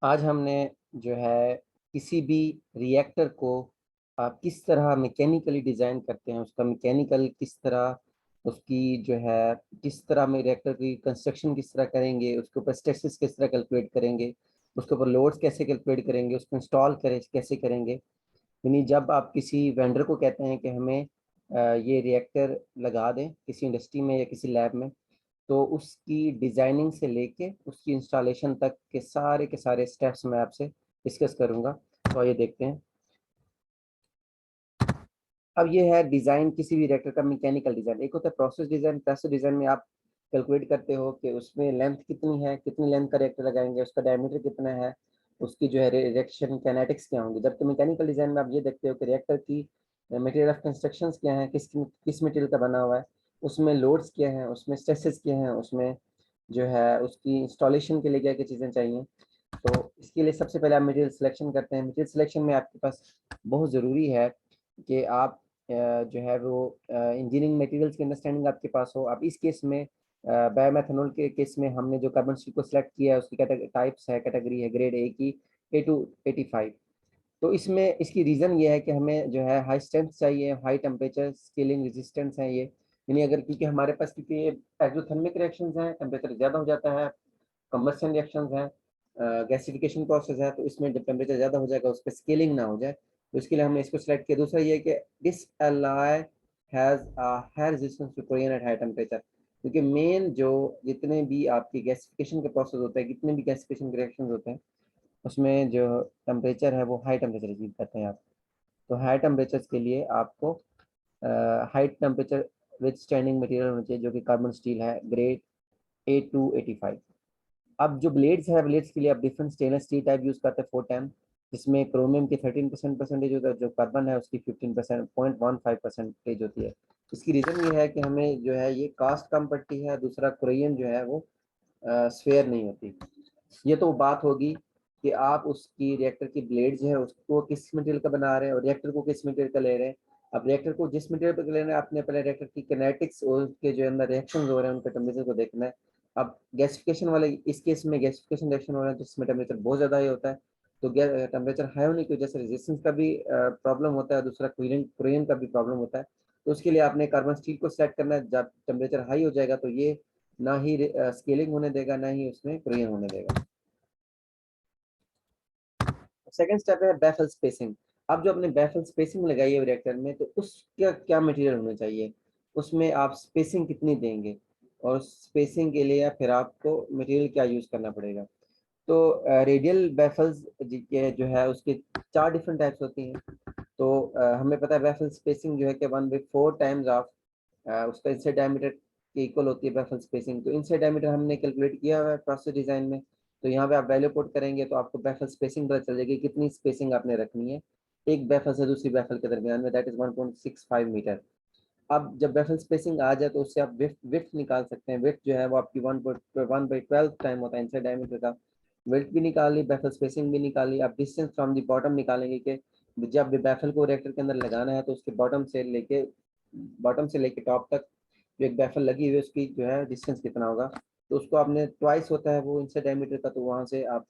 आज हमने जो है किसी भी रिएक्टर को आप किस तरह मैकेनिकली डिज़ाइन करते हैं, उसका मैकेनिकल किस तरह, उसकी जो है किस तरह में रिएक्टर की कंस्ट्रक्शन किस तरह करेंगे, उसके ऊपर स्ट्रेसेस किस तरह कैलकुलेट करेंगे, उसके ऊपर लोड्स कैसे कैलकुलेट करेंगे, उसको इंस्टॉल करें कैसे करेंगे। यानी जब आप किसी वेंडर को कहते हैं कि हमें ये रिएक्टर लगा दें किसी इंडस्ट्री में या किसी लैब में, तो उसकी डिज़ाइनिंग से लेके उसकी इंस्टॉलेशन तक के सारे स्टेप्स मैं आपसे डिस्कस करूँगा। तो आइए देखते हैं। अब ये है डिज़ाइन किसी भी रिएक्टर का मैकेनिकल डिज़ाइन। एक होता है प्रोसेस डिज़ाइन। प्रोसेस डिज़ाइन में आप कैलकुलेट करते हो कि उसमें लेंथ कितनी है, कितनी लेंथ का रिएक्टर लगाएँगे, उसका डायमीटर कितना है, उसकी जो है रिएक्शन काइनेटिक्स क्या होंगी। जबकि मैकेनिकल डिज़ाइन में आप ये देखते हो कि रिएक्टर की मटेरियल ऑफ कंस्ट्रक्शंस क्या हैं, किस मटेरियल का बना हुआ है, उसमें लोड्स क्या हैं, उसमें स्ट्रेसेस क्या हैं, उसमें जो है उसकी इंस्टॉलेशन के लिए क्या-क्या चीज़ें चाहिए। तो इसके लिए सबसे पहले आप मटेरियल सिलेक्शन करते हैं। मटेरियल सिलेक्शन में आपके पास बहुत ज़रूरी है कि आप जो है वो इंजीनियरिंग मटेरियल्स की अंडरस्टैंडिंग आपके पास हो। अब इस केस में बायोमेथनॉल के केस में हमने जो कार्बन स्टील को सिलेक्ट किया है उसकी टाइप्स है, कैटेगरी है ग्रेड ए की ए टू 85। तो इसमें इसकी रीज़न ये है कि हमें जो है हाई स्ट्रेंथ चाहिए, हाई टेम्परेचर स्केलिंग रेजिस्टेंस है ये। यानी अगर क्योंकि हमारे पास क्योंकि ये एक्ज़ोथर्मिक रिएक्शंस हैं, टेम्परेचर ज़्यादा हो जाता है, कंबशन रिएक्शंस हैं, गैसिफिकेशन प्रोसेस है, तो इसमें जब टेम्परेचर ज़्यादा हो जाएगा उस पे स्केलिंग ना हो जाए, तो इसके लिए हमने इसको सेलेक्ट किया। दूसरा ये है कि this alloy has high resistance to corrosion at high temperature, क्योंकि मेन जो जितने भी आपकी गैसिफिकेशन के प्रोसेस होते हैं, कितने भी गैसिफिकेशन के रिएक्शंस होते हैं, उसमें जो टेम्परेचर है वो हाई टेम्परेचर अचीव करते हैं आप। तो हाई टेम्परेचर्स के लिए आपको हाई टेम्परेचर विथस्टैंडिंग मटेरियल होना चाहिए, जो कि कार्बन स्टील है ग्रेड A285। अब जो ब्लेड्स है, ब्लेड्स के लिए आप different stainless steel type use करते हैं 410, जिसमें क्रोमियम की 13% परसेंटेज होता है, जो कार्बन है उसकी 15% 0.15 परसेंटेज होती है। इसकी रीज़न ये है कि हमें जो है ये कास्ट कम पड़ती है, दूसरा कोरियन जो है वो स्फेयर नहीं होती। ये तो बात होगी कि आप उसकी रिएक्टर की ब्लेड जो है उसको किस मटेरियल का बना रहे हैं और रिएक्टर को किस मटेरियल का ले रहे हैं। अब रिएक्टर को जिस मटेरियल पे ले रहे हैं, आपने पहले रिएक्टर की किनेटिक्स और उसके जो अंदर रिएक्शंस हो रहे हैं उनके टेम्परेचर को देखना है। अब गैसिफिकेशन वाले इस केस में गैसिफिकेशन रिएक्शन हो रहा है जिसमें टेम्परेचर बहुत ज़्यादा ही होता है, तो टेम्परेचर हाई होने की वजह से रेजिस्टेंस का भी प्रॉब्लम होता है, दूसरा कुरियन का भी प्रॉब्लम होता है। तो उसके लिए आपने कार्बन स्टील को सेलेक्ट करना है। जब टेम्परेचर हाई हो जाएगा तो ये ना ही स्केलिंग होने देगा, ना ही उसमें कुरियन होने देगा। सेकंड स्टेप है बैफल स्पेसिंग। अब जो आपने बैफल स्पेसिंग लगाई है रिएक्टर में, तो उसका क्या मटेरियल होना चाहिए, उसमें आप स्पेसिंग कितनी देंगे और स्पेसिंग के लिए फिर आपको मटेरियल क्या यूज़ करना पड़ेगा। तो रेडियल बैफल्स जो है उसके 4 डिफरेंट टाइप्स होती हैं। तो हमें पता है बैफल स्पेसिंग जो है कि 1/4 टाइम्स ऑफ उसका इनसाइड डायमीटर के इक्वल होती है बैफल स्पेसिंग। तो इनसाइड डायमीटर हमने कैलकुलेट किया हुआ है प्रोसेस डिज़ाइन में। तो यहाँ पे आप वैल्यू पुट करेंगे तो आपको बैफल स्पेसिंग पता चल जाएगी कितनी स्पेसिंग आपने रखनी है एक बैफल से दूसरी बैफल के दरमियान में, दैट इज़ 1.65 मीटर। अब जब बैफल स्पेसिंग आ जाए तो उससे आप विड्थ निकाल सकते हैं। विड्थ जो है वो आपकी 1/12 टाइम होता है इनसाइड डायमीटर का। विड्थ भी निकाल ली, बैफल स्पेसिंग भी निकाल ली। आप डिस्टेंस फ्रॉम द बॉटम निकालेंगे कि जब भी बैफल को रिएक्टर के अंदर लगाना है तो उसके बॉटम से लेके टॉप तक जो एक बैफल लगी हुई है उसकी जो है डिस्टेंस कितना होगा। तो उसको आपने ट्वाइस होता है वो इनसाइड डायमीटर का, तो वहाँ से आप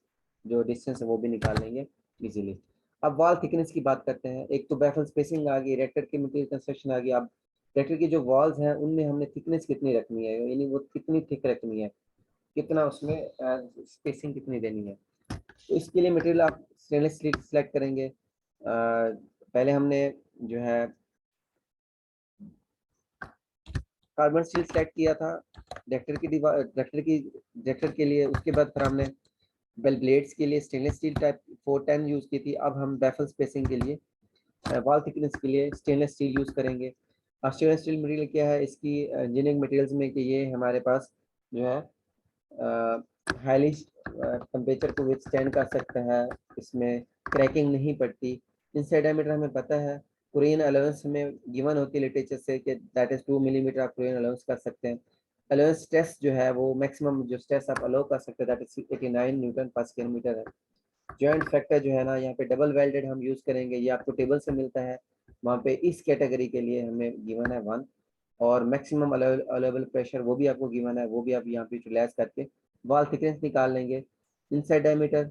जो डिस्टेंस है वो भी निकाल लेंगे इजीली। अब वॉल थिकनेस की बात करते हैं। एक तो बैफल स्पेसिंग आ गई, रिएक्टर की मटेरियल कंस्ट्रक्शन आ गई। अब रिएक्टर की जो वॉल्स हैं उनमें हमने थिकनेस कितनी रखनी है, यानी वो कितनी थिक रखनी है, कितना उसमें स्पेसिंग कितनी देनी है। तो इसके लिए मटेरियल आप स्टेनलेस स्टील सेलेक्ट करेंगे। पहले हमने जो है कार्बन स्टील सेलेक्ट किया था रिएक्टर के लिए। उसके बाद फिर हमने बेल ब्लेड्स के लिए स्टेनलेस स्टील टाइप 410 यूज़ की थी। अब हम बैफल स्पेसिंग के लिए वॉल थिकनेस के लिए स्टेनलेस स्टील यूज़ करेंगे। स्टेनलेस स्टील मटेरियल क्या है इसकी इंजीनियरिंग मटेरियल्स में कि ये हमारे पास जो है हाईली टेम्परेचर को विथस्टैंड कर सकता है, इसमें क्रैकिंग नहीं पड़ती। इनसाइड डायमीटर हमें पता है, कुरियन अलाउंस हमें गिवन होती है लिटरेचर से कि दैट इज़ 2 मिलीमीटर आप कुरियन अलाउंस कर सकते हैं। अलाउंस स्ट्रेस जो है वो मैक्सिमम जो स्ट्रेस आप अलाउ कर सकते हैं दैट इज़ 89 न्यूटन पर स्क्वायर मीटर है। जॉइंट फैक्टर जो है ना यहाँ पे डबल वेल्डेड हम यूज़ करेंगे, ये आपको टेबल से मिलता है। वहाँ पे इस कैटेगरी के लिए हमें गिवन है 1, और मैक्सिमम अलाउेबल प्रेशर वो भी आपको गिवन है, वो भी आप यहाँ पे यूटिलाइज करके वॉल थिकनेस निकाल लेंगे। इनसाइड डायमीटर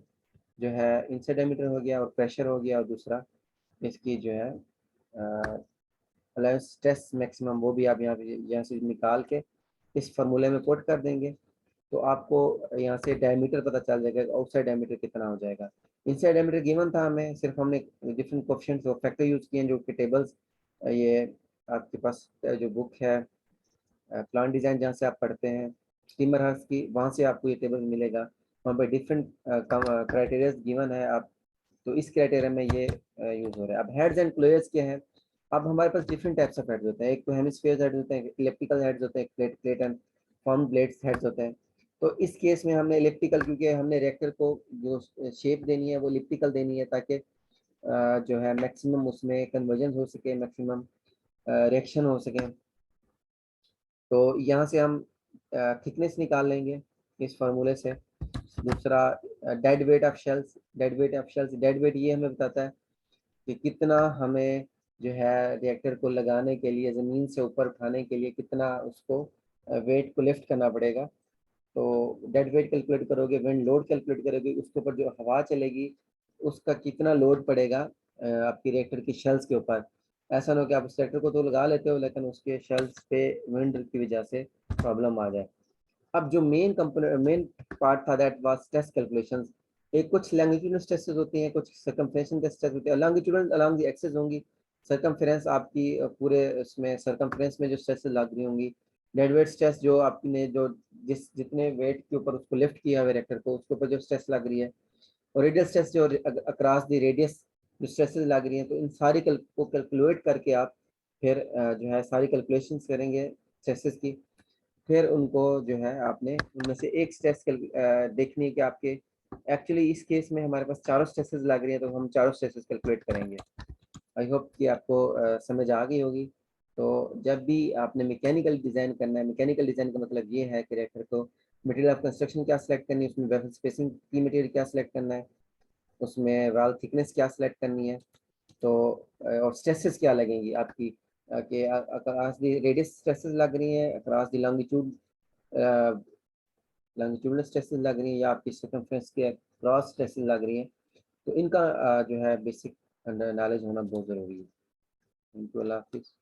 जो है, इनसाइड डायमीटर हो गया, और प्रेशर हो गया, और दूसरा इसकी जो है अलाउंस स्ट्रेस मैक्सिमम, वो भी आप यहाँ से निकाल के इस फार्मूले में पुट कर देंगे, तो आपको यहाँ से डायमीटर पता चल जाएगा, आउटसाइड डायमीटर कितना हो जाएगा। इनसाइड डायमीटर गिवन था हमें, सिर्फ हमने डिफरेंट कोएफिशिएंट्स और फैक्टर यूज किए हैं, जो कि टेबल्स, ये आपके पास जो बुक है प्लांट डिजाइन जहाँ से आप पढ़ते हैं स्टीमर हर्स की, वहाँ से आपको ये टेबल मिलेगा। वहाँ पर डिफरेंट क्राइटेरिया गिवन है, आप तो इस क्राइटेरिया में ये यूज हो रहा है। अब हेड्स एंड क्लोयर्स क्या है, अब हमारे पास डिफरेंट टाइप्स ऑफ हेड्स होते हैं, एक तो हेमिस्फीयर हेड्स होते हैं, इलेप्टिकल हेड्स होते हैं, plate and form blades heads होते हैं। तो इस केस में हमने इलेप्टिकल, क्योंकि हमने रिएक्टर को जो शेप देनी है वो इलिप्टिकल देनी है, ताकि जो है मैक्सिमम उसमें कन्वर्जन हो सके, मैक्सिमम रिएक्शन हो सके। तो यहाँ से हम थिकनेस निकाल लेंगे इस फार्मूले से। दूसरा dead weight of shells, dead weight ये हमें बताता है कि कितना हमें जो है रिएक्टर को लगाने के लिए, ज़मीन से ऊपर उठाने के लिए कितना उसको वेट को लिफ्ट करना पड़ेगा। तो डेड वेट कैलकुलेट करोगे, विंड लोड कैलकुलेट करोगे, उसके ऊपर जो हवा चलेगी उसका कितना लोड पड़ेगा आपकी रिएक्टर की शेल्स के ऊपर। ऐसा ना हो कि आप उस रिएक्टर को तो लगा लेते हो लेकिन उसके शेल्स पे विंड की वजह से प्रॉब्लम आ जाए। अब जो मेन पार्ट था दैट वाज स्ट्रेस कैलकुलेशंस। एक कुछ लॉन्गिट्यूडनल स्ट्रेसेस होती हैं, कुछ सर्कमफ्रेंशियल स्ट्रेस होती है। लॉन्गिट्यूडनल अलोंग द एक्सिस होंगी, सर्कमफ्रेंस आपकी पूरे उसमें सर्कमफ्रेंस में जो स्ट्रेसेस लग रही होंगी। डेड वेट स्ट्रेस जो आपने जो जितने वेट के ऊपर उसको लिफ्ट किया हुआ रिएक्टर को, उसके ऊपर जो स्ट्रेस लग रही है, और रेडियल स्ट्रेस जो अक्रॉस द रेडियस जो स्ट्रेसेस लग रही हैं, तो इन सारी को कैलकुलेट करके आप फिर जो है सारी कैलकुलेशंस करेंगे स्ट्रेसेस की। फिर उनको जो है आपने उनमें से एक स्ट्रेस देखनी है कि आपके एक्चुअली इस केस में हमारे पास चारों स्ट्रेसेस लग रही है, तो हम चारों स्ट्रेसेस कैलकुलेट करेंगे। आई होप कि आपको समझ आ गई होगी। तो जब भी आपने मैकेनिकल डिज़ाइन करना है, मैकेनिकल डिज़ाइन का मतलब ये है कि रिएक्टर को मटेरियल ऑफ कंस्ट्रक्शन क्या सिलेक्ट करनी है, उसमें वेसल स्पेसिंग की मटेरियल क्या सिलेक्ट करना है, उसमें वाल थिकनेस क्या सिलेक्ट करनी है, तो और स्ट्रेसेस क्या लगेंगी आपकी, कि अक्रॉस दी रेडियस स्ट्रेसेस लग रही हैं, अक्रॉस दी लॉन्गिट्यूडनल स्ट्रेसेस लग रही हैं, या आपकी सर्कमफ्रेंस के क्रॉस स्ट्रेसेस लग रही हैं। तो इनका जो है बेसिक नॉलेज होना बहुत ज़रूरी है। थैंक यू, अल्लाह हाफिज़।